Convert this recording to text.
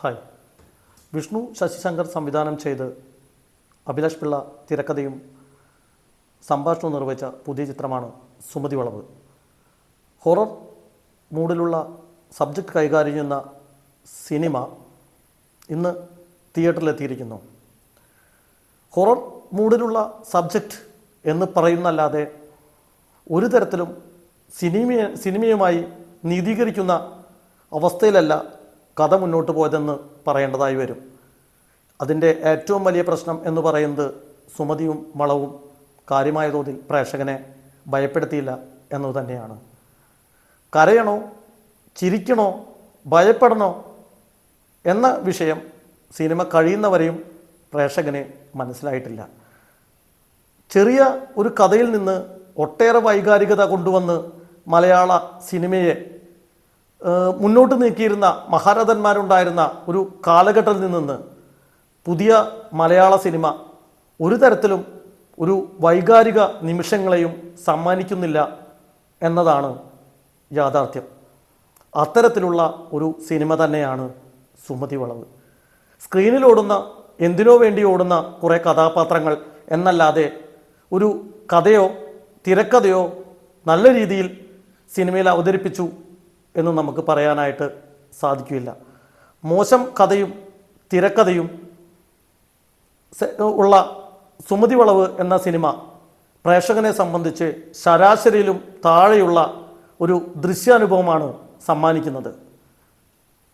Hi. Vishnu Sasi Shankar സംവിധാനം ചെയ്ത് അഭിലാഷ് പിള്ള തിരക്കഥയും സംഭാഷണവും നിർവഹിച്ച പുതിയ ചിത്രമാണ് സുമതി വളവ്. ഹൊറർ മൂഡിലുള്ള സബ്ജക്റ്റ് കൈകാര്യം ചെയ്യുന്ന സിനിമ ഇന്ന് തിയേറ്ററിലെത്തിയിരിക്കുന്നു. ഹൊറർ മൂഡിലുള്ള സബ്ജക്റ്റ് എന്ന് പറയുന്നല്ലാതെ ഒരു തരത്തിലും സിനിമയുമായി നീതീകരിക്കുന്ന അവസ്ഥയിലല്ല കഥ മുന്നോട്ട് പോയതെന്ന് പറയേണ്ടതായി വരും. അതിൻ്റെ ഏറ്റവും വലിയ പ്രശ്നം എന്ന് പറയുന്നത് സുമതിയും വളവും കാര്യമായ തോതിൽ പ്രേക്ഷകനെ ഭയപ്പെടുത്തിയില്ല എന്നത് തന്നെയാണ്. കരയണോ, ചിരിക്കണോ, ഭയപ്പെടണോ എന്ന വിഷയം സിനിമ കഴിയുന്നവരെയും പ്രേക്ഷകന് മനസ്സിലായിട്ടില്ല. ചെറിയ ഒരു കഥയിൽ നിന്ന് ഒട്ടേറെ വൈകാരികത കൊണ്ടുവന്ന് മലയാള സിനിമയെ മുന്നോട്ട് നീക്കിയിരുന്ന മഹാരഥന്മാരുണ്ടായിരുന്ന ഒരു കാലഘട്ടത്തിൽ നിന്ന് പുതിയ മലയാള സിനിമ ഒരു തരത്തിലും ഒരു വൈകാരിക നിമിഷങ്ങളെയും സമ്മാനിക്കുന്നില്ല എന്നതാണ് യാഥാർത്ഥ്യം. അത്തരത്തിലുള്ള ഒരു സിനിമ തന്നെയാണ് സുമതി വളവ്. സ്ക്രീനിലോടുന്ന എന്തിനോ വേണ്ടി ഓടുന്ന കുറേ കഥാപാത്രങ്ങൾ എന്നല്ലാതെ ഒരു കഥയോ തിരക്കഥയോ നല്ല രീതിയിൽ സിനിമയിൽ അവതരിപ്പിച്ചു എന്ന് നമുക്ക് പറയാനായിട്ട് സാധിക്കില്ല. മോശം കഥയും തിരക്കഥയും ഉള്ള സുമതി വളവ് എന്ന സിനിമ പ്രേക്ഷകനെ സംബന്ധിച്ച് ശരാശരിയിലും താഴെയുള്ള ഒരു ദൃശ്യാനുഭവമാണ് സമ്മാനിക്കുന്നത്.